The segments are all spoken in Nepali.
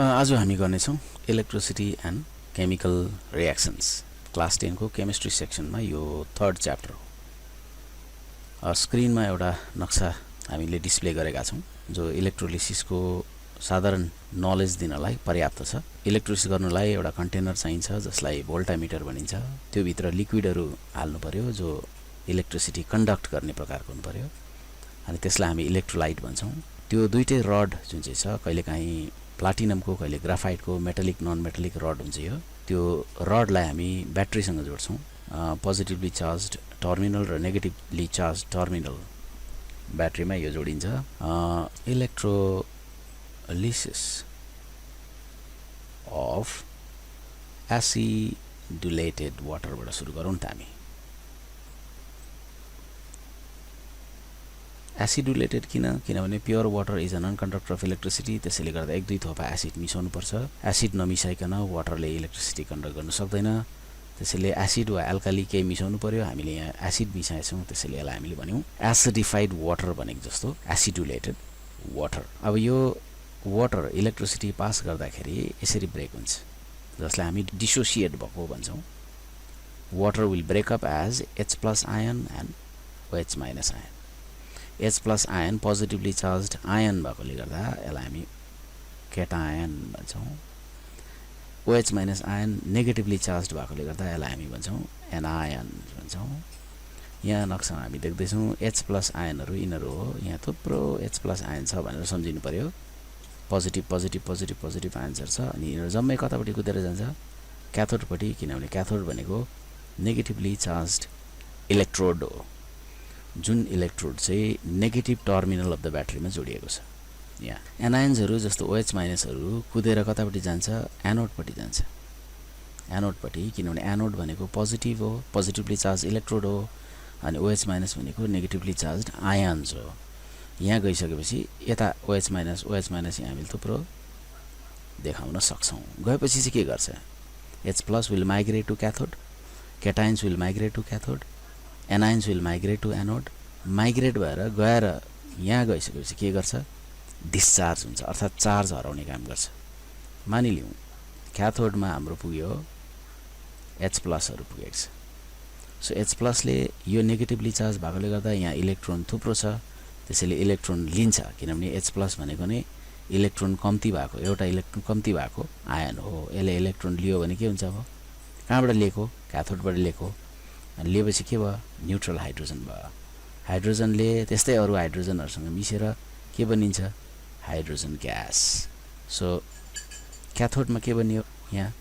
आज हामी गर्नेछौँ electricity and chemical reactions class 10 को केमिस्ट्री सेक्सनमा यो थर्ड च्याप्टर हो। स्क्रिनमा एउटा नक्सा हामीले डिस्प्ले गरेका छौँ जो इलेक्ट्रोलिसिसको साधारण नलेज दिनलाई पर्याप्त छ। इलेक्ट्रोलिसिस गर्नलाई एउटा कन्टेनर चाहिन्छ जसलाई भोल्टामिटर भनिन्छ। त्यो भित्र लिक्विडहरू हाल्नु पर्यो जो इलेक्ट्रिसिटी कन्डक्ट गर्ने प्रकारको हुनु पर्यो अनि त्यसलाई हामी इलेक्ट्रोलाइट भन्छौँ। त्यो दुईटै रड जुन चाहिँ छ कहिलेकाहीँ प्लाटिनमको कहिले ग्राफाइटको मेटालिक नन मेटालिक रड हुन्छ यो। त्यो रडलाई हामी ब्याट्रीसँग जोड्छौँ। पोजिटिभली चार्ज टर्मिनल र नेगेटिभली चार्ज टर्मिनल ब्याट्रीमा यो जोडिन्छ। इलेक्ट्रोलिसिस अफ एसिडुलेटेड वाटरबाट सुरु गरौँ त हामी। एसिडुलेटेड किनभने pure water is a non conductor of electricity. त्यसैले गर्दा एक दुई थोपा एसिड मिसाउनुपर्छ। एसिड नमिसाइकन वाटरले इलेक्ट्रिसिटी कन्डक्ट गर्न सक्दैन। त्यसैले एसिड वा एल्काली केही मिसाउनु पर्यो। हामीले यहाँ एसिड मिसाएछौँ त्यसैले यसलाई हामीले भन्यौँ एसिडिफाइड वाटर भनेको जस्तो एसिडुलेटेड वाटर। अब यो वाटर इलेक्ट्रिसिटी पास गर्दाखेरि यसरी ब्रेक हुन्छ जसलाई हामी डिसोसिएट भएको भन्छौँ। Water will break up as H+ ion and OH- ion. H+ ion positively charge ion भएकोले गर्दा यसलाई हामी केटायन भन्छौँ। OH- आयन नेगेटिभली चार्ज भएकोले गर्दा यसलाई हामी भन्छौँ एनायन भन्छौँ। यहाँ नक्सामा हामी देख्दैछौँ H+ आयनहरू यिनीहरू हो। यहाँ थुप्रो H+ आयन छ भनेर सम्झिनु पर्यो। Positive positive positive positive answer छ अनि यिनीहरू जम्मै कतापट्टि कुदेर जान्छ क्याथोडपट्टि, किनभने क्याथोड भनेको नेगेटिभली चार्ज इलेक्ट्रोड हो जुन इलेक्ट्रोड चाहिँ नेगेटिभ टर्मिनल अफ द ब्याट्रीमा जोडिएको छ। यहाँ एनायन्सहरू जस्तो OH- कुदेर कतापट्टि जान्छ एनोडपट्टि जान्छ। एनोडपट्टि, किनभने एनोड भनेको पोजिटिभ हो, पोजिटिभली चार्ज इलेक्ट्रोड हो अनि OH- भनेको नेगेटिभली चार्ज आयन्स हो। यहाँ गइसकेपछि यता OH- यहाँ हामीले थुप्रो देखाउन सक्छौँ। गएपछि चाहिँ के गर्छ H+ will migrate to cathode, cations will migrate to cathode, anions will migrate to anode. Migrate भएर गएर यहाँ गइसकेपछि के गर्छ डिस्चार्ज हुन्छ अर्थात् चार्ज हराउने काम गर्छ। मानिलिउँ क्याथोडमा हाम्रो पुग्यो H+हरू पुगेको छ। सो H+ ले यो नेगेटिभली चार्ज भएकोले गर्दा यहाँ इलेक्ट्रोन थुप्रो छ त्यसैले इलेक्ट्रोन लिन्छ, किनभने H+ भनेको नै इलेक्ट्रोन कम्ती भएको, एउटा इलेक्ट्रोन कम्ती भएको आयन हो। यसले इलेक्ट्रोन लियो भने के हुन्छ, अब कहाँबाट लिएको क्याथोडबाट लिएको अनि लिएपछि के भयो न्युट्रल हाइड्रोजन भयो। हाइड्रोजनले त्यस्तै अरू हाइड्रोजनहरूसँग मिसेर के बनिन्छ हाइड्रोजन ग्यास। सो क्याथोडमा के बनियो यहाँ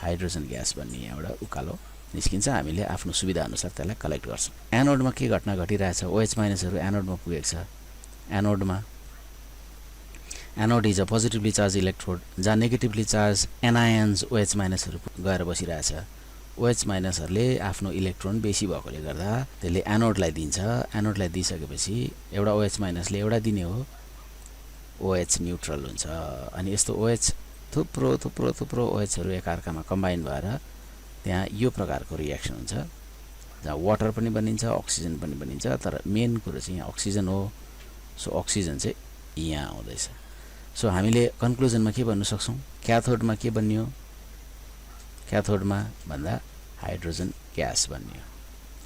हाइड्रोजन ग्यास बन्ने यहाँबाट उकालो निस्किन्छ। हामीले आफ्नो सुविधा अनुसार त्यसलाई कलेक्ट गर्छौँ। एनोडमा के घटना घटिरहेछ OH- एनोडमा पुगेको छ। Anode is a positively charge electrode जहाँ नेगेटिभली चार्ज एनायन्स OH- गएर बसिरहेछ। OH- आफ्नो इलेक्ट्रोन बेसी भएकोले गर्दा त्यसले एनोडलाई दिन्छ। एनोडलाई दिइसकेपछि एउटा OH- ले एउटा दिने हो OH न्युट्रल हुन्छ अनि यस्तो OH थुप्रो थुप्रो थुप्रो OHहरू एकअर्कामा कम्बाइन भएर त्यहाँ यो प्रकारको रिएक्सन हुन्छ जहाँ वाटर पनि बनिन्छ अक्सिजन पनि बनिन्छ। तर मेन कुरो चाहिँ यहाँ अक्सिजन हो। सो अक्सिजन चाहिँ यहाँ आउँदैछ। सो हामीले कन्क्लुजनमा के भन्नु सक्छौँ क्याथोडमा के बन्यो क्याथोडमा भन्दा हाइड्रोजन ग्यास बन्यो।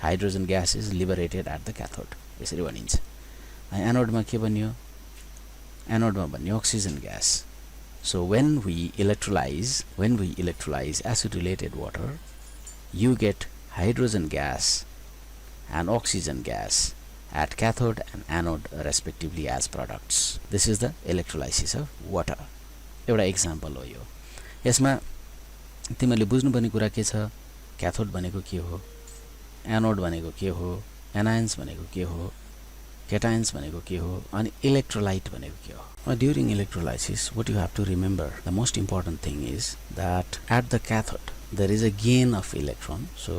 Hydrogen gas is liberated at the cathode यसरी भनिन्छ। एनोडमा के बन्यो एनोडमा बन्यो oxygen gas. So when we electrolyze acidulated water, you get hydrogen gas and oxygen gas at cathode and anode respectively as products. This is the electrolysis of water. एउटा एक्जाम्पल हो यो। यसमा तिमीले बुझ्नुपर्ने कुरा के छ क्याथोड भनेको के हो, एनोड भनेको के हो, एनायन्स भनेको के हो, केटायन्स भनेको के हो अनि इलेक्ट्रोलाइट भनेको के हो। During electrolysis, what you have to remember, the most important thing is that at the cathode there is a gain of electron, so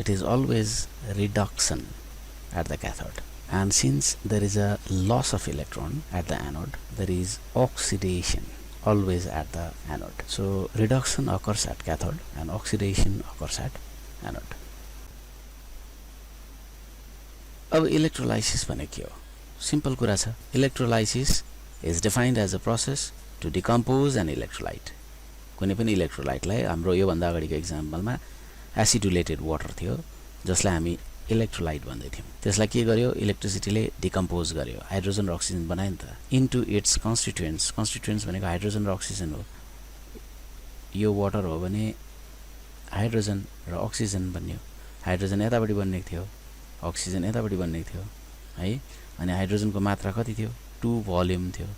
it is always reduction at the cathode. And since there is a loss of electron at the anode, there is oxidation always at the anode. So reduction occurs at cathode and oxidation occurs at anode. अब इलेक्ट्रोलाइसिस भने के हो सिम्पल कुरा छ। Electrolysis is defined as a process to decompose an electrolyte कुनै पनि इलेक्ट्रोलाइटलाई हाम्रो योभन्दा अगाडिको इक्जाम्पलमा एसिडुलेटेड वाटर थियो जसलाई हामी इलेक्ट्रोलाइट भन्दै थियौँ त्यसलाई के गर्यो इलेक्ट्रिसिटीले डिकम्पोज गर्यो हाइड्रोजन र अक्सिजन बनायो नि त इन्टु इट्स कन्स्टिट्युएन्ट्स भनेको हाइड्रोजन र अक्सिजन हो यो वाटर हो भने हाइड्रोजन र अक्सिजन बन्यो हाइड्रोजन यतापट्टि बन्नेको थियो अक्सिजन यतापट्टि बन्नेको थियो है अनि हाइड्रोजनको मात्रा कति थियो 2 भोल्युम थियो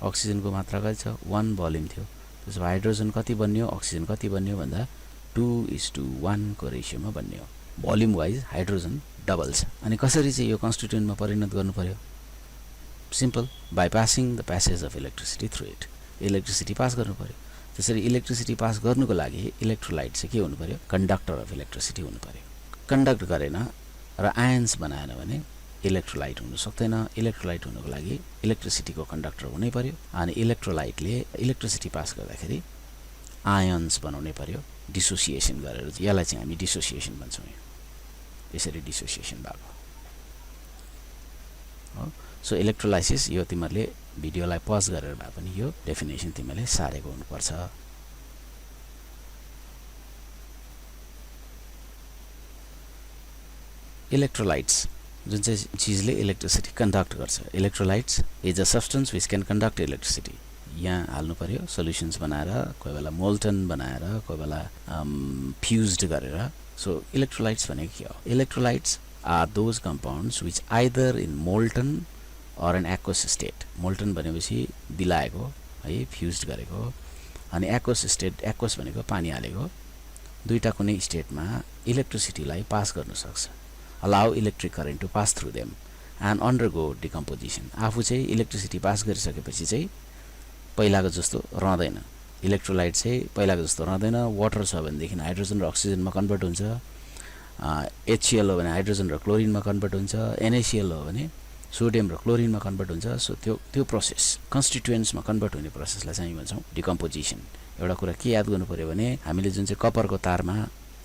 अक्सिजनको मात्रा कति छ 1 भोल्युम थियो त्यसो भए हाइड्रोजन कति बन्यो अक्सिजन कति बन्यो भन्दा 2:1 को रेशियोमा बन्यो भोल्युम वाइज हाइड्रोजन डबल छ अनि कसरी चाहिँ यो कन्स्टिट्युएन्टमा परिणत गर्नु पर्यो simple by passing the passage of electricity through it electricity pass गर्नु पर्यो त्यसरी इलेक्ट्रिसिटी पास गर्नुको लागि इलेक्ट्रोलाइट चाहिँ के हुनु पर्यो कन्डक्टर अफ इलेक्ट्रिसिटी हुनु पर्यो कन्डक्ट गरेन र आयन्स बनाएन भने इलेक्ट्रोलाइट हुन सक्दैन इलेक्ट्रोलाइट हुनुको लागि इलेक्ट्रिसिटीको कन्डक्टर हुनै पर्यो अनि इलेक्ट्रोलाइटले इलेक्ट्रिसिटी पास गर्दाखेरि आयन्स बनाउनै पर्यो डिसोसिएसन गरेर यसलाई चाहिँ हामी डिसोसिएसन भन्छौँ यसरी डिसोसिएसन भएको हो सो इलेक्ट्रोलाइसिस यो तिमीहरूले भिडियोलाई पज गरेर भए पनि यो डेफिनेसन तिमीले सारेको हुनुपर्छ इलेक्ट्रोलाइट्स जुन चाहिँ चीजले इलेक्ट्रिसिटी कन्डक्ट गर्छ electrolytes is a substance which can conduct electricity यहाँ हाल्नु पर्यो सोल्युसन्स बनाएर कोही बेला मोल्टन बनाएर कोही बेला फ्युज्ड गरेर सो इलेक्ट्रोलाइट्स भनेको के हो electrolytes are those compounds which either in molten or an aqueous state molten भनेपछि दिलाएको है फ्युज्ड गरेको अनि एक्वस स्टेट एक्वस भनेको पानी हालेको दुईटा कुनै स्टेटमा इलेक्ट्रिसिटीलाई पास गर्न सक्छ allow electric current to pass through them and undergo decomposition आफू चाहिँ इलेक्ट्रिसिटी पास गरिसकेपछि चाहिँ पहिलाको जस्तो रहँदैन इलेक्ट्रोलाइट चाहिँ पहिलाको जस्तो रहँदैन वाटर छ भनेदेखि हाइड्रोजन र अक्सिजनमा कन्भर्ट हुन्छ HCl हो भने हाइड्रोजन र क्लोरिनमा कन्भर्ट हुन्छ NaCl हो भने सोडियम र क्लोरिनमा कन्भर्ट हुन्छ सो त्यो प्रोसेस कन्स्टिट्युएन्ट्समा कन्भर्ट हुने प्रोसेसलाई चाहिँ भन्छौँ डिकम्पोजिसन एउटा कुरा के याद गर्नु पर्यो भने हामीले जुन चाहिँ कपरको तारमा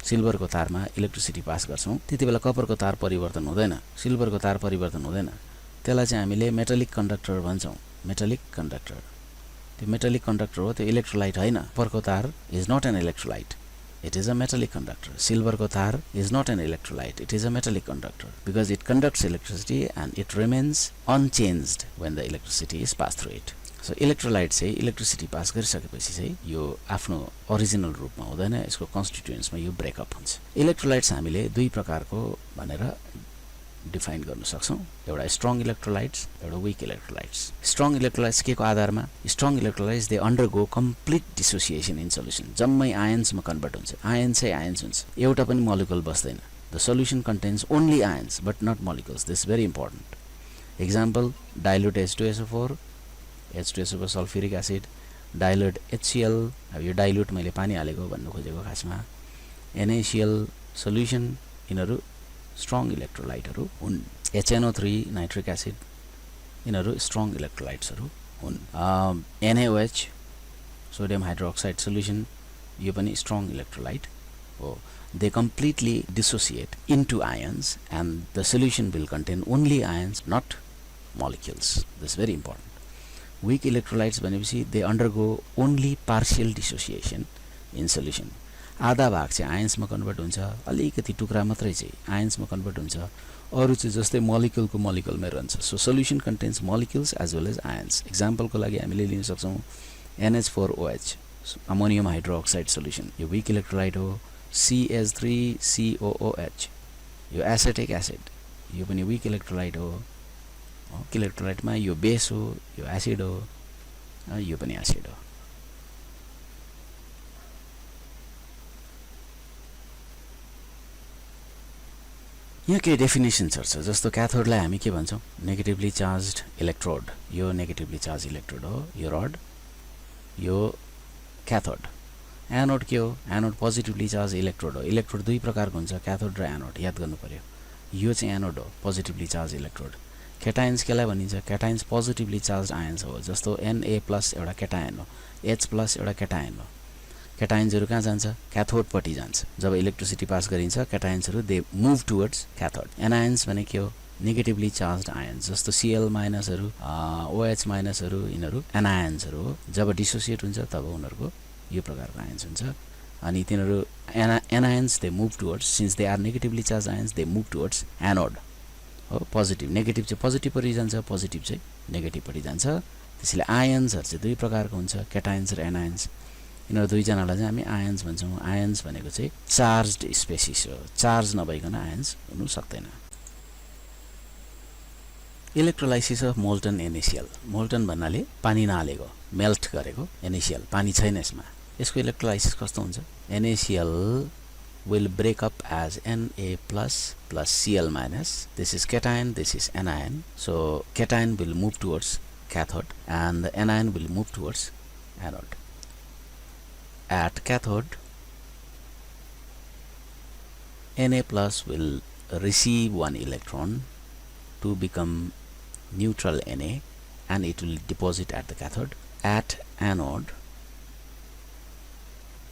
सिल्भरको तारमा इलेक्ट्रिसिटी पास गर्छौं त्यतिबेला कपरको तार परिवर्तन हुँदैन सिल्भरको तार परिवर्तन हुँदैन त्यसलाई चाहिँ हामीले मेटालिक कन्डक्टर भन्छौं मेटालिक कन्डक्टर त्यो मेटालिक कन्डक्टर हो त्यो इलेक्ट्रोलाइट हैन कपरको तार is not an electrolyte it is a metallic conductor silver ko tar is not an electrolyte it is a metallic conductor because it conducts electricity and it remains unchanged when the electricity is passed through it so electrolyte चाहिँ इलेक्ट्रिसिटी पास गरिसकेपछि चाहिँ यो आफ्नो ओरिजिनल रूपमा हुँदैन यसको कन्स्टिट्युएन्ट्समा यो ब्रेकअप हुन्छ इलेक्ट्रोलाइट्स हामीले दुई प्रकारको भनेर डिफाइन गर्न सक्छौं एउटा स्ट्रङ इलेक्ट्रोलाइट्स एउटा वीक इलेक्ट्रोलाइट्स स्ट्रङ इलेक्ट्रोलाइट्स के को आधारमा strong electrolytes they undergo complete dissociation in solution जम्मै आयन्समा कन्भर्ट हुन्छ आयन्स चाहिँ आयन्स हुन्छ एउटा पनि मोलिक्युल बस्दैन the solution contains only ions but not molecules this very important example dilute H2SO4 H2SO4 sulphuric acid dilute HCl अब यो डाइल्युट मैले पानी हालेको भन्नु खोजेको खासमा NaCl सोल्युसन यिनीहरु strong इलेक्ट्रोलाइटहरु हुन् HNO3 नाइट्रिक एसिड यिनीहरु स्ट्रङ इलेक्ट्रोलाइट्सहरु हुन् NaOH सोडियम हाइड्रोक्साइड सोल्युसन यो पनि स्ट्रङ इलेक्ट्रोलाइट हो they completely dissociate into ions and the solution will contain only ions not molecules this is very important weak electrolytes भनेपछि they undergo only partial dissociation in solution आधा भाग चाहिँ आयन्समा कन्भर्ट हुन्छ अलिकति टुक्रा मात्रै चाहिँ आयन्समा कन्भर्ट हुन्छ अरु चाहिँ जस्तै मोलिक्युलको मोलिक्युलमै रहन्छ so solution contains molecules as well as ions एक्जाम्पलको लागि हामीले लिन सक्छौं NH4OH अमोनियम हाइड्रोक्साइड सोल्युसन यो वीक इलेक्ट्रोलाइट हो CH3COOH यो एसिटिक एसिड यो पनि वीक इलेक्ट्रोलाइट हो इलेक्ट्रोलाइटमा यो बेस हो यो एसिड हो यो पनि एसिड हो यहाँ के डेफिनेसन्सहरु छ जस्तो क्याथोडलाई हामी के भन्छौं नेगेटिभली चार्ज्ड इलेक्ट्रोड यो नेगेटिभली चार्ज इलेक्ट्रोड हो यो रड यो क्याथोड एनोड के हो एनोड पोजिटिभली चार्ज इलेक्ट्रोड हो इलेक्ट्रोड दुई प्रकारको हुन्छ क्याथोड र एनोड याद गर्नु पर्यो यो चाहिँ एनोड हो पोजिटिभली चार्ज इलेक्ट्रोड केटायन्स केलाई भनिन्छ केटायन्स पोजिटिभली चार्ज्ड आयन्स हो जस्तो Na+ एउटा केटायन हो H+ एउटा केटायन हो केटायन्सहरु कहाँ जान्छ क्याथोडपट्टि जान्छ जब इलेक्ट्रिसिटी पास गरिन्छ केटायन्सहरु दे मुभ टुवर्ड्स क्याथोड एनायन्स भने के हो नेगेटिभली चार्ज्ड आयन्स जस्तो Cl माइनसहरु OH माइनसहरु यिनीहरु एनायन्सहरु हो जब डिसोसिएट हुन्छ तब उनीहरुको यो प्रकारको आयन्स हुन्छ अनि तिनीहरु anions they move towards since they are negatively charged ions they move towards anode हो पोजिटिभ नेगेटिभ चाहिँ पोजिटिभ पटि जान्छ पोजिटिभ चाहिँ नेगेटिभ पटि जान्छ त्यसैले आयन्सहरु चाहिँ दुई प्रकारको हुन्छ केटायन्स र एनायन्स यिनीहरु दुई जनालाई चाहिँ हामी आयन्स भन्छौं आयन्स भनेको चाहिँ चार्ज्ड स्पेसिस हो चार्ज नभइकन आयन्स हुनु सक्दैन electrolysis of molten NaCl molten भन्नाले पानी नहालेको मेल्ट गरेको NaCl पानी छैन यसमा यसको इलेक्ट्रोलाइसिस कस्तो हुन्छ NaCl will break up as Na plus Cl minus this is cation this is anion so cation will move towards cathode and the anion will move towards anode at cathode Na plus will receive one electron to become neutral Na and it will deposit at the cathode at anode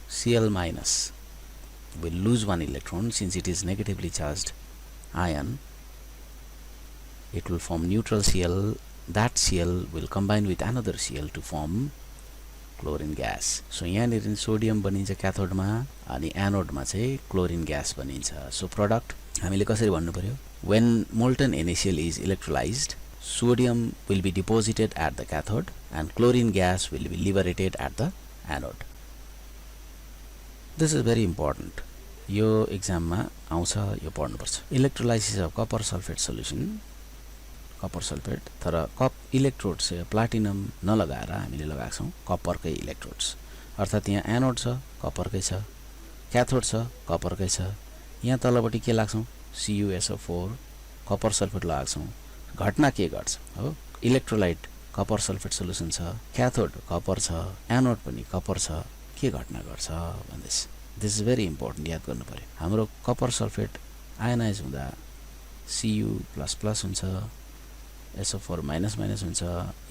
Cl minus will lose one electron since it is negatively charged ion it will form neutral Cl that Cl will combine with another Cl to form chlorine gas so यहाँ सोडियम बनिन्छ क्याथोड मा अनि एनोड मा चाहिँ क्लोरिन ग्यास बनिन्छ सो प्रोडक्ट हामीले कसरी भन्नु पर्यो when molten NaCl is electrolyzed sodium will be deposited at the cathode and chlorine gas will be liberated at the anode this is very important यो एक्जाम मा आउँछ यो पढ्नु पर्छ electrolysis of copper sulphate solution copper sulphate तर कप इलेक्ट्रोड चाहिँ प्लाटिनम नलगाएर हामीले लगाएको छौं कपरकै इलेक्ट्रोड्स अर्थात यहाँ एनोड छ कपरकै छ क्याथोड छ कपरकै छ यहाँ तलपटि के लाग्छौं CuSO4 कपर सल्फेट लगाएको छौं घटना के गर्छ हो इलेक्ट्रोलाइट कपर सल्फेट सोल्युसन छ क्याथोड कपर छ एनोड पनि कपर छ के घटना गर्छ भन्दैछ दिस इज भेरी इम्पोर्टेन्ट याद गर्नु पर्यो हाम्रो कपर सल्फेट आयनाइज हुँदा Cu++ हुन्छ SO4 माइनस हुन्छ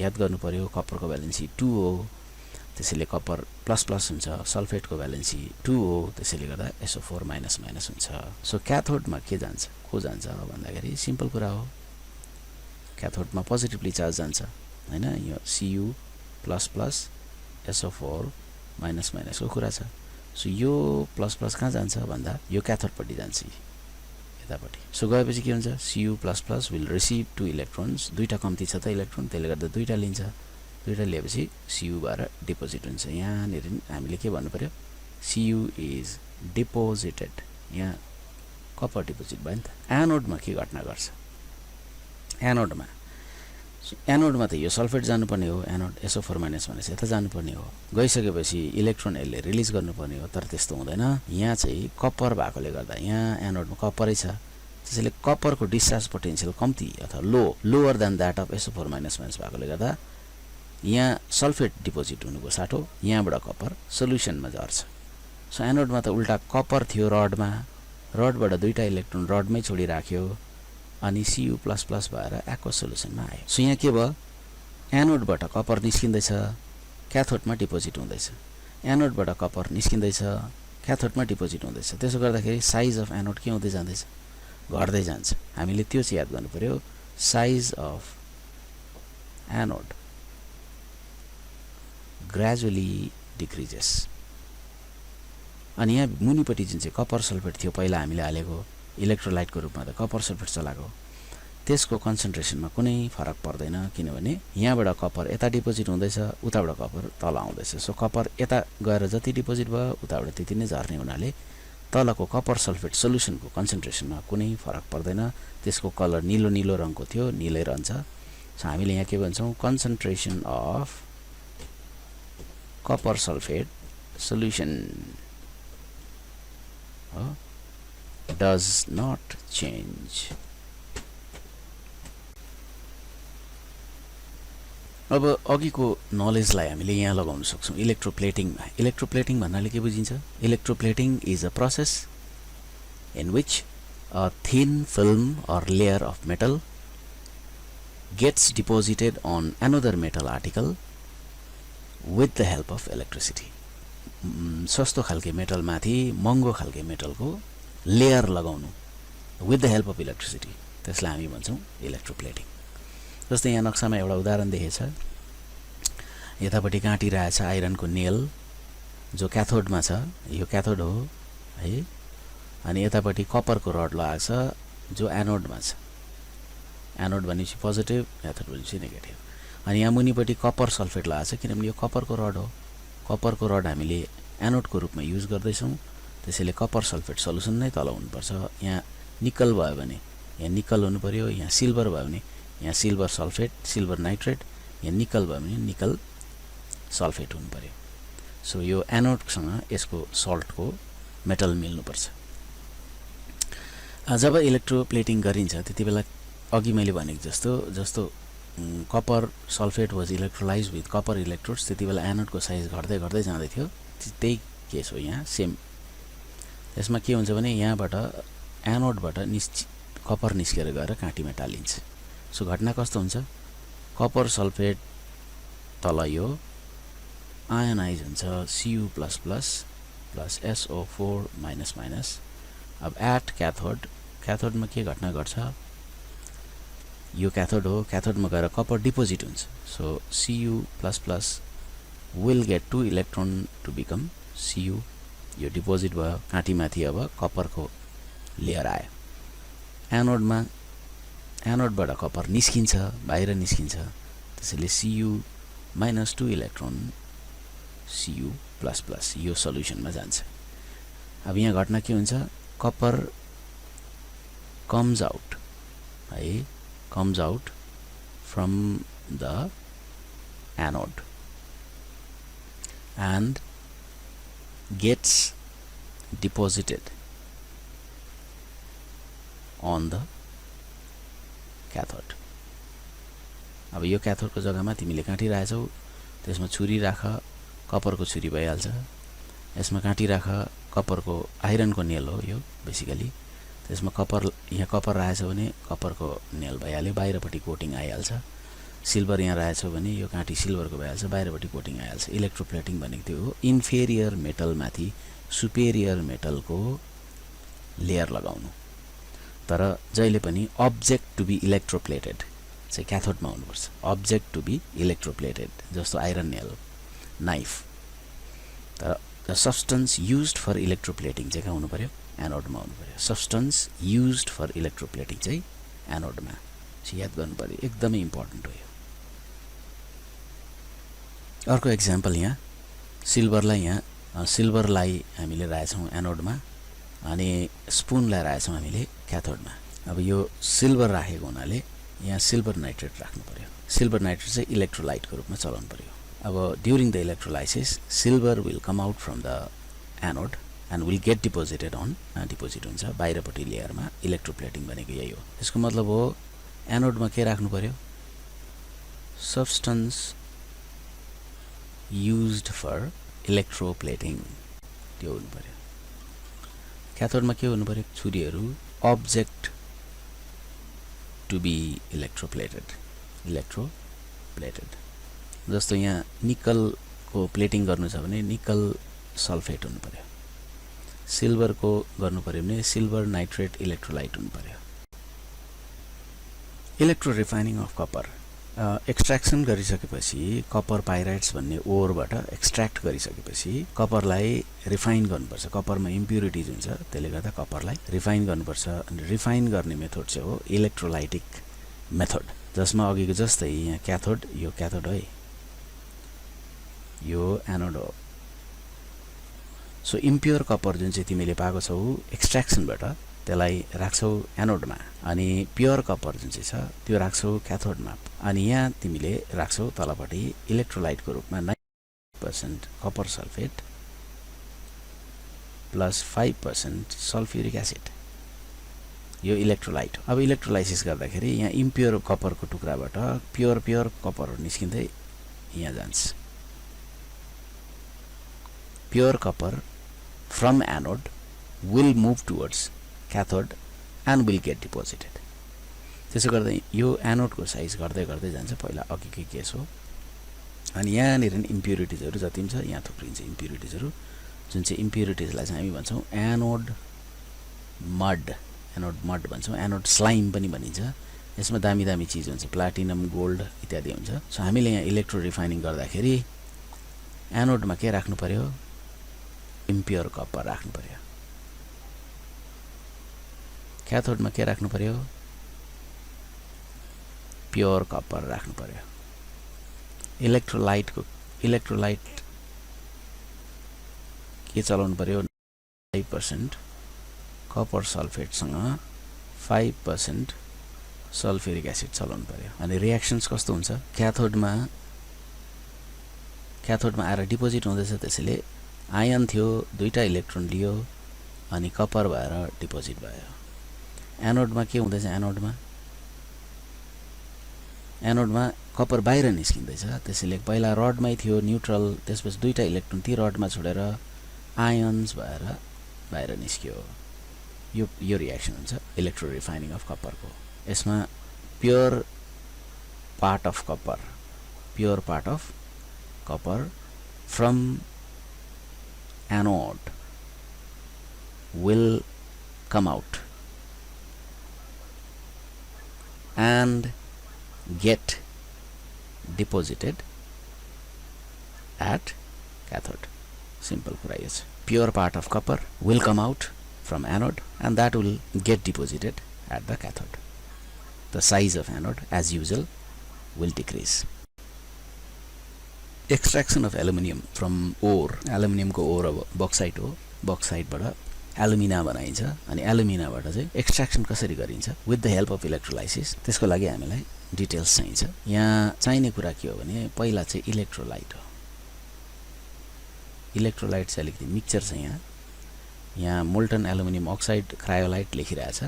याद गर्नु पर्यो कपरको भ्यालेन्सी 2 हो त्यसैले कपर प्लस हुन्छ सल्फेटको भ्यालेन्सी 2 हो त्यसैले गर्दा SO4 माइनस हुन्छ सो क्याथोडमा के जान्छ को जान्छ भन्दाखेरि सिम्पल कुरा हो क्याथोडमा पोजिटिभली चार्ज जान्छ हैन यो Cu++ SO4 माइनस को कुरा छ सो यो प्लस कहाँ जान्छ भन्दा यो क्याथोड पट्टि जान्छ यतापट्टि सो गएपछि के हुन्छ Cu++ will receive 2 electrons दुईटा कम्ती छ त इलेक्ट्रोन त्यसले गर्दा दुईटा लिन्छ दुईटा लिएपछि Cu भएर डिपोजिट हुन्छ यहाँ नेरिन हामीले के भन्नु पर्यो Cu is deposited यहाँ कपर डिपोजिट भयो नि त एनोडमा के घटना गर्छ एनोडमा त यो सल्फेट जानुपर्ने हो एनोड SO4 माइनस भनेपछि यता जानुपर्ने हो गइसकेपछि इलेक्ट्रोन यसले रिलिज गर्नुपर्ने हो तर त्यस्तो हुँदैन यहाँ चाहिँ कपर भएकोले गर्दा यहाँ एनोडमा कपरै छ त्यसैले कपरको डिस्चार्ज पोटेन्शियल कम्ती अथवा lower than that of SO4 minus भएकोले गर्दा यहाँ सल्फेट डिपोजिट हुनुको साटो यहाँबाट कपर सोल्युसनमा झर्छ सो एनोडमा त उल्टा कपर थियो रडबाट दुईटा इलेक्ट्रोन रडमै छोडिराख्यो अनि Cu++ भएर एक्वा सोल्युसनमा आयो सो यहाँ के भयो एनोडबाट कपर निस्किँदैछ क्याथोडमा डिपोजिट हुँदैछ एनोडबाट कपर निस्किँदैछ क्याथोडमा डिपोजिट हुँदैछ त्यसो गर्दाखेरि साइज अफ एनोड के हुँदै जाँदैछ घट्दै जान्छ हामीले त्यो चाहिँ याद गर्नु पर्यो size of anode gradually decreases अनि यहाँ मुनिपट्टि जुन चाहिँ कपर सल्फेट थियो पहिला हामीले हालेको इलेक्ट्रोलाइटको रूपमा त कपर सल्फेट चलाएको त्यसको कन्सन्ट्रेसनमा कुनै फरक पर्दैन किनभने यहाँबाट कपर यता डिपोजिट हुँदैछ उताबाट कपर तल आउँदैछ सो कपर यता गएर जति डिपोजिट भयो उताबाट त्यति नै झर्ने हुनाले तलको कपर सल्फेट सोल्युसनको कन्सन्ट्रेसनमा कुनै फरक पर्दैन त्यसको कलर नीलो रङको थियो नीलै रहन्छ सो हामीले यहाँ के भन्छौं concentration of copper sulphate solution does not change अब अघिको नलेजलाई हामीले यहाँ लगाउन सक्छौं इलेक्ट्रोप्लेटिङ भन्नाले के बुझिन्छ electroplating is a process in which a thin film or layer of metal gets deposited on another metal article with the help of electricity सस्तो खालके मेटल माथि महँगो खालके मेटलको लेयर लगाउनु with the help of electricity त्यसलाई हामी भन्छौँ इलेक्ट्रोप्लेटिङ। जस्तै यहाँ नक्सामा एउटा उदाहरण देखेछ, यतापट्टि काटिरहेछ आइरनको नेल जो क्याथोडमा छ, यो क्याथोड हो है, अनि यतापट्टि कपरको रड लगाएको छ जो एनोडमा छ। एनोड भनेपछि पोजिटिभ, क्याथोड भनेपछि नेगेटिभ। अनि यहाँ मुनिपट्टि कपर सल्फेट लगाएको छ किनभने यो कपरको रड हो। कपरको रड हामीले एनोडको रूपमा युज गर्दैछौँ, त्यसैले कपर सल्फेट सल्युसन नै तल हुनुपर्छ। यहाँ निकल भयो भने यहाँ निकल हुनु पर्यो, यहाँ सिल्भर भयो भने यहाँ सिल्भर सल्फेट, सिल्भर नाइट्रेट, यहाँ निकल भयो भने निकल सल्फेट हुनु पर्यो। सो यो एनोडसँग यसको सल्टको मेटल मिल्नुपर्छ। जब इलेक्ट्रोप्लेटिङ गरिन्छ त्यति बेला अघि मैले भनेको जस्तो copper sulphate was electrolysed with copper electrodes, त्यति बेला एनोडको साइज घट्दै घट्दै जाँदै थियो। त्यही केस हो यहाँ सेम। यसमा के हुन्छ भने यहाँबाट एनोडबाट कपर निस्केर गएर काँटीमा टालिन्छ। सो घटना कस्तो हुन्छ, कपर सल्फेट तल यो आयनाइज हुन्छ Cu++ प्लस SO4-। अब एट क्याथोडमा के घटना घट्छ, यो क्याथोड हो, क्याथोडमा गएर कपर डिपोजिट हुन्छ। So Cu++ will get 2 electron to become Cu, यो डिपोजिट भयो काँटीमाथि। अब कपरको लेयर आयो, एनोडबाट कपर निस्किन्छ, बाहिर निस्किन्छ, त्यसैले Cu-2 इलेक्ट्रोन Cu++ यो सल्युसनमा जान्छ। अब यहाँ घटना के हुन्छ, copper comes out from the anode and gets deposited on the cathode। अब यो क्याथोडको जग्गामा तिमीले काटिरहेछौ, त्यसमा छुरी राख, कपरको छुरी भइहाल्छ। यसमा काटिराख, कपरको आइरनको नेल हो यो बेसिकली। त्यसमा यहाँ कपर रहेछ भने कपरको नेल भइहाल्यो, बाहिरपट्टि कोटिङ आइहाल्छ। सिल्भर यहाँ रहेछ भने यो काँटी सिल्भरको भइहाल्छ, बाहिरपट्टि कोटिङ आइहाल्छ। इलेक्ट्रोप्लेटिङ भनेको त्यो हो, इन्फेरियर मेटलमाथि सुपेरियर मेटलको लेयर लगाउनु। तर जहिले पनि अब्जेक्ट टु बी इलेक्ट्रोप्लेटेड चाहिँ क्याथोडमा हुनुपर्छ। अब्जेक्ट टु बी इलेक्ट्रोप्लेटेड जस्तो आइरन नेल, नाइफ। तर the substance used for electroplating चाहिँ कहाँ हुनु पर्यो, एनोडमा हुनु पर्यो। सब्सटेन्स युज्ड फर इलेक्ट्रोप्लेटिङ चाहिँ एनोडमा, याद गर्नु पर्यो, एकदमै इम्पोर्टेन्ट हो यो। अर्को एक्जाम्पल यहाँ सिल्भरलाई हामीले राखेछौँ एनोडमा अनि स्पुनलाई राखेछौँ हामीले क्याथोडमा। अब यो सिल्भर राखेको हुनाले यहाँ सिल्भर नाइट्रेट राख्नु पर्यो। सिल्भर नाइट्रेट चाहिँ इलेक्ट्रोलाइटको रूपमा चलाउनु पर्यो। अब during the electrolysis silver will come out from the anode and will get deposited on, deposit हुन्छ बाहिरपट्टि लेयरमा। इलेक्ट्रोप्लेटिङ भनेको यही हो। यसको मतलब हो एनोडमा के राख्नु पर्यो, सब्सटेन्स युज्ड फर इलेक्ट्रोप्लेटिङ त्यो हुनु पर्यो। क्याथोडमा के हुनु पर्यो, छुरीहरू, अब्जेक्ट टु बी इलेक्ट्रोप्लेटेड। जस्तो यहाँ निकलको प्लेटिङ गर्नु छ भने निकल सल्फेट हुनु पर्यो। सिल्भरको गर्नु पर्यो भने सिल्भर नाइट्रेट इलेक्ट्रोलाइट हुनु पर्यो। इलेक्ट्रोरिफाइनिङ अफ कपर, एक्सट्र्याक्सन गरिसकेपछि कपर पाइराइट्स भन्ने ओरबाट एक्सट्र्याक्ट गरिसकेपछि कपरलाई रिफाइन गर्नुपर्छ। कपरमा इम्प्युरिटिज हुन्छ, त्यसले गर्दा कपरलाई रिफाइन गर्नुपर्छ। अनि रिफाइन गर्ने मेथड चाहिँ हो इलेक्ट्रोलाइटिक मेथड, जसमा अघिको जस्तै यहाँ क्याथोड, यो क्याथोड है, यो एनोड हो। सो इम्प्योर कपर जुन चाहिँ तिमीले पाएको छौ एक्सट्र्याक्सनबाट त्यसलाई राख्छौ एनोडमा, अनि प्योर कपर जुन चाहिँ छ त्यो राख्छौ क्याथोडमा। अनि यहाँ तिमीले राख्छौ तलपट्टि इलेक्ट्रोलाइटको रूपमा 9% copper sulphate plus 5% sulphuric acid, यो इलेक्ट्रोलाइट। अब इलेक्ट्रोलाइसिस गर्दाखेरि यहाँ इम्प्योर कपरको टुक्राबाट प्योर कपर निस्किँदै यहाँ जान्छ। Pure copper from anode will move towards cathode and will get deposited. त्यसो गर्दा यो एनोडको साइज घट्दै घट्दै जान्छ, पहिला अघिकै केस हो। अनि यहाँनिर इम्प्युरिटिजहरू जति पनि छ यहाँ थुप्रिन्छ इम्प्युरिटिजहरू, जुन चाहिँ इम्प्युरिटिजलाई चाहिँ हामी भन्छौँ एनोड मड एनोड मड भन्छौँ, एनोड स्लाइम पनि भनिन्छ। यसमा दामी दामी चिज हुन्छ, प्लाटिनम, गोल्ड इत्यादि हुन्छ। सो हामीले यहाँ इलेक्ट्रो रिफाइनिङ गर्दाखेरि एनोडमा के राख्नु पर्यो, इम्प्योर कपर राख्नु पर्यो। क्याथोडमा के राख्नु पर्यो, प्योर कपर राख्नु पर्यो। इलेक्ट्रोलाइट के चलाउनु पर्यो, 5% कपर सल्फेटसँग 5% सल्फ्युरिक एसिड चलाउनु पर्यो। अनि रिएक्सन्स कस्तो हुन्छ, क्याथोडमा आएर डिपोजिट हुँदैछ, त्यसैले आयन थियो, दुईटा इलेक्ट्रोन लियो अनि कपर भएर डिपोजिट भयो। एनोडमा के हुँदैछ, एनोडमा कपर बाहिर निस्किँदैछ, त्यसैले पहिला रडमै थियो न्युट्रल, त्यसपछि दुईटा इलेक्ट्रोन ती रडमा छोडेर आयन्स भएर बाहिर निस्क्यो। यो रिएक्सन हुन्छ इलेक्ट्रो रिफाइनिङ अफ कपरको। यसमा pure part of copper from anode will come out and get deposited at cathode. Simple कुरा यो छ। Pure part of copper will come out from anode and that will get deposited at the cathode. The size of anode as usual will decrease. Extraction of aluminium from ore. Aluminium को ore अब बक्साइट हो, बक्साइटबाट एलुमिना बनाइन्छ अनि एलुमिनाबाट चाहिँ एक्सट्र्याक्सन कसरी गरिन्छ with the help of electrolysis, त्यसको लागि हामीलाई डिटेल्स चाहिन्छ। यहाँ चाहिने कुरा के हो भने पहिला चाहिँ इलेक्ट्रोलाइट हो। इलेक्ट्रोलाइट चाहिँ अलिकति मिक्सचर छ। यहाँ मोल्टन एलुमिनियम अक्साइड क्रायोलाइट लेखिरहेछ।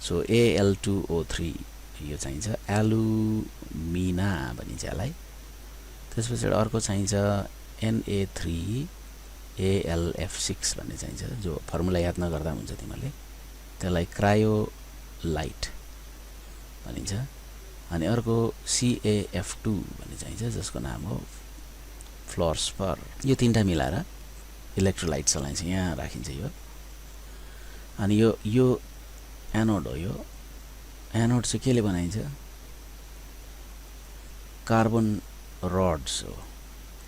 सो Al2O3 यो चाहिन्छ, एलुमिना भनिन्छ यसलाई। त्यसपछि अर्को चाहिन्छ Na3AlF6 भन्ने चाहिन्छ, जो फर्मुला याद नगर्दा हुन्छ तिमीले, त्यसलाई क्रायोलाइट भनिन्छ। अनि अर्को CaF2 भन्ने चाहिन्छ, जसको नाम हो फ्लोरस्पर। यो तीनटा मिलाएर इलेक्ट्रोलाइट चलाइन्छ, यहाँ राखिन्छ यो। अनि यो एनोड हो। यो एनोड चाहिँ केले बनाइन्छ, कार्बन रड्स हो,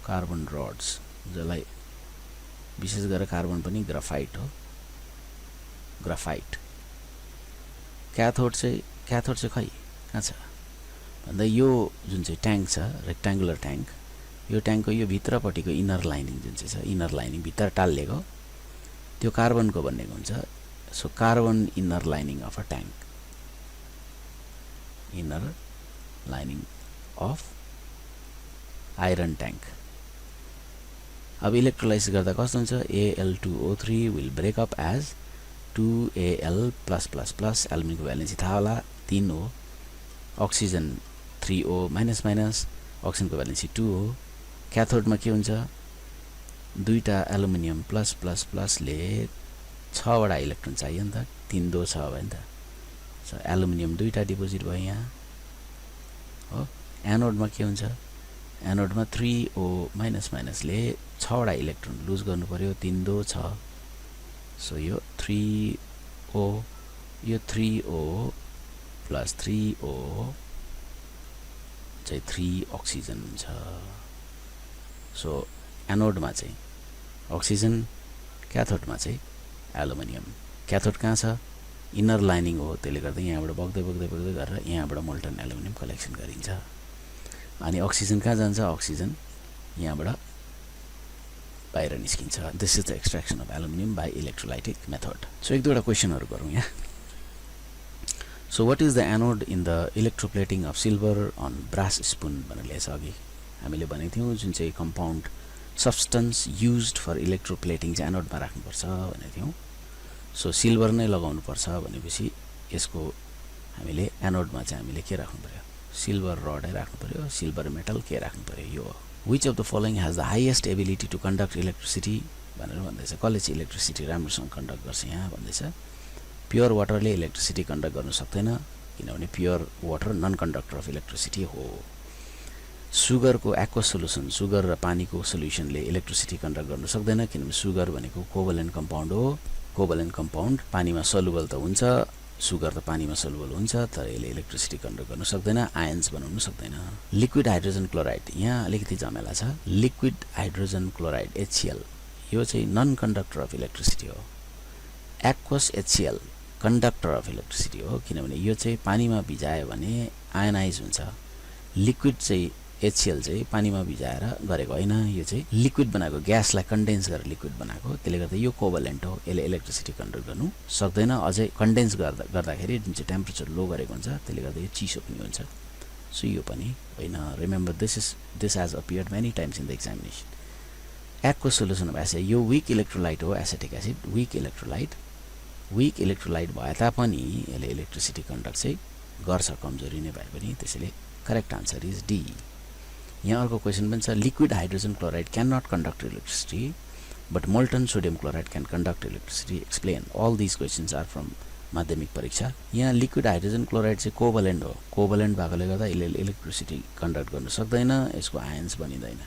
कार्बन रड्स, जसलाई विशेष गरेर कार्बन पनि ग्राफाइट हो, ग्राफाइट। क्याथोड चाहिँ खै कहाँ छ भन्दा यो जुन चाहिँ ट्याङ्क छ, रेक्ट्याङ्गुलर ट्याङ्क, यो ट्याङ्कको यो भित्रपट्टिको इनर लाइनिङ जुन चाहिँ छ, इनर लाइनिङ भित्र टालिएको, त्यो कार्बनको बनेको हुन्छ। So carbon inner lining of a tank, inner lining of iron tank. अब इलेक्ट्रोलाइसिस गर्दा कस्तो हुन्छ, Al2O3 will break up as 2Al+++, एल्युमिनियमको भ्यालेन्सी थाहा होला 3 हो, अक्सिजन 3O-, अक्सिजनको भ्यालेन्सी 2 हो। क्याथोडमा के हुन्छ, दुईटा एल्युमिनियम +++ले 6 वटा इलेक्ट्रोन चाहियो नि त, 3 2 6 भयो नि त। सो एल्युमिनियम दुईटा डिपोजिट भयो यहाँ हो। एनोडमा के हुन्छ, एनोडमा 3O- ले 6 वटा इलेक्ट्रोन लुज गर्नु पर्यो, 3 2 6। सो यो 3O, यो 3O + 3O चाहिँ 3 अक्सिजन हुन्छ। सो एनोडमा चाहिँ अक्सिजन, क्याथोडमा चाहिँ एल्युमिनियम। क्याथोड कहाँ छ, इनर लाइनिङ हो, त्यसले गर्दा यहाँबाट बग्दै गरेर यहाँबाट मोल्टन एल्युमिनियम कलेक्सन गरिन्छ। अनि अक्सिजन कहाँ जान्छ, अक्सिजन यहाँबाट बाहिर निस्किन्छ। This is the extraction of aluminium by electrolytic method. So एक दुईवटा क्वेसनहरू गरौँ यहाँ। So what is the anode in the electroplating of silver on brass spoon भनेर ल्याएछ। अघि हामीले भनेको थियौँ जुन चाहिँ compound substance used for electroplating चाहिँ एनोडमा राख्नुपर्छ भनेको थियौँ। सो सिल्भर नै लगाउनुपर्छ भनेपछि यसको हामीले एनोडमा चाहिँ हामीले के राख्नु पर्यो, सिल्भर रडै राख्नु पर्यो, सिल्भर मेटल के राख्नु पर्यो, यो हो। Which of the following has the highest ability to conduct electricity भनेर भन्दैछ। कसले चाहिँ इलेक्ट्रिसिटी राम्रोसँग कन्डक्ट गर्छ यहाँ भन्दैछ। प्योर वाटरले इलेक्ट्रिसिटी कन्डक्ट गर्न सक्दैन, किनभने pure water non conductor of electricity हो। सुगरको एक्वा सोल्युसन, सुगर र पानीको सोल्युसनले इलेक्ट्रिसिटी कन्डक्ट गर्न सक्दैन, किनभने सुगर भनेको कोभलेन्ट कम्पाउन्ड हो कोभलेन्ट कम्पाउन्ड पानीमा सलुबल त हुन्छ, सुगर त पानीमा सलुबल हुन्छ, तर यसले इलेक्ट्रिसिटी कन्डक्ट गर्न सक्दैन, आयन्स बनाउन सक्दैन। लिक्विड हाइड्रोजन क्लोराइड, यहाँ अलिकति झमेला छ। लिक्विड हाइड्रोजन क्लोराइड HCl यो चाहिँ नन कन्डक्टर अफ इलेक्ट्रिसिटी हो। Aqueous HCl conductor of electricity हो, किनभने यो चाहिँ पानीमा भिजायो भने आयनाइज हुन्छ। लिक्विड चाहिँ HCl चाहिँ पानीमा भिजाएर गरेको होइन, यो चाहिँ लिक्विड बनाएको, ग्यासलाई कन्डेन्स गरेर लिक्विड बनाएको, त्यसले गर्दा यो कोभलेन्ट हो, यसले इलेक्ट्रिसिटी कन्डक्ट गर्नु सक्दैन। अझै कन्डेन्स गर्दाखेरि जुन चाहिँ टेम्परेचर लो गरेको हुन्छ त्यसले गर्दा यो चिसो पनि हुन्छ, सो यो पनि होइन। Remember this has appeared many times in the examination. Aqueous solution of acid, यो विक इलेक्ट्रोलाइट हो, एसिटिक एसिड विक इलेक्ट्रोलाइट भए तापनि यसले इलेक्ट्रिसिटी कन्डक्ट चाहिँ गर्छ, कमजोरी नै भए पनि। त्यसैले करेक्ट आन्सर इज डी। यहाँ अर्को क्वेसन पनि छ, liquid hydrogen chloride can not conduct electricity but molten sodium chloride can conduct electricity, explain. All this questions are from माध्यमिक परीक्षा। यहाँ लिक्विड हाइड्रोजन क्लोराइड चाहिँ कोभलेन्ट हो, कोभलेन्ट भएकोले गर्दा यसले इलेक्ट्रिसिटी कन्डक्ट गर्न सक्दैन, यसको आयन्स बनिँदैन।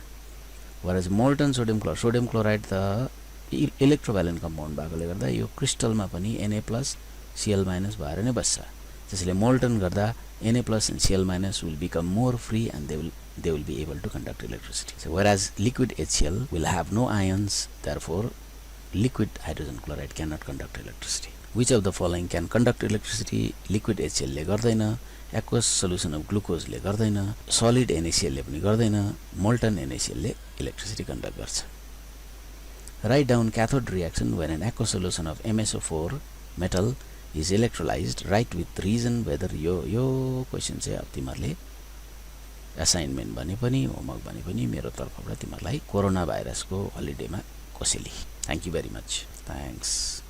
वरज मोल्टन सोडियम क्लोराइड त इलेक्ट्रोभ्यालेन्ट कम्पाउन्ड भएकोले गर्दा यो क्रिस्टलमा पनि Na+Cl- भएर नै बस्छ। त्यसैले मोल्टन गर्दा Na+ and Cl- will become more free and they will be able to conduct electricity. So whereas liquid HCl will have no ions, therefore liquid hydrogen chloride cannot conduct electricity. Which of the following can conduct electricity? Liquid HCl ले गर्दैन, aqueous solution of glucose ले गर्दैन, solid NaCl ले पनि गर्दैन, molten NaCl ले electricity conduct गर्छ। Write down cathode reaction when an aqueous solution of MSO4 metal is electrolyzed. Write with reason whether यो क्वेसन चाहिँ अब तिमीहरूले असाइनमेन्ट भने पनि होमवर्क भने पनि मेरो तर्फबाट तिमीहरूलाई कोरोना भाइरसको हलिडेमा कोसेली। Thank you very much. Thanks.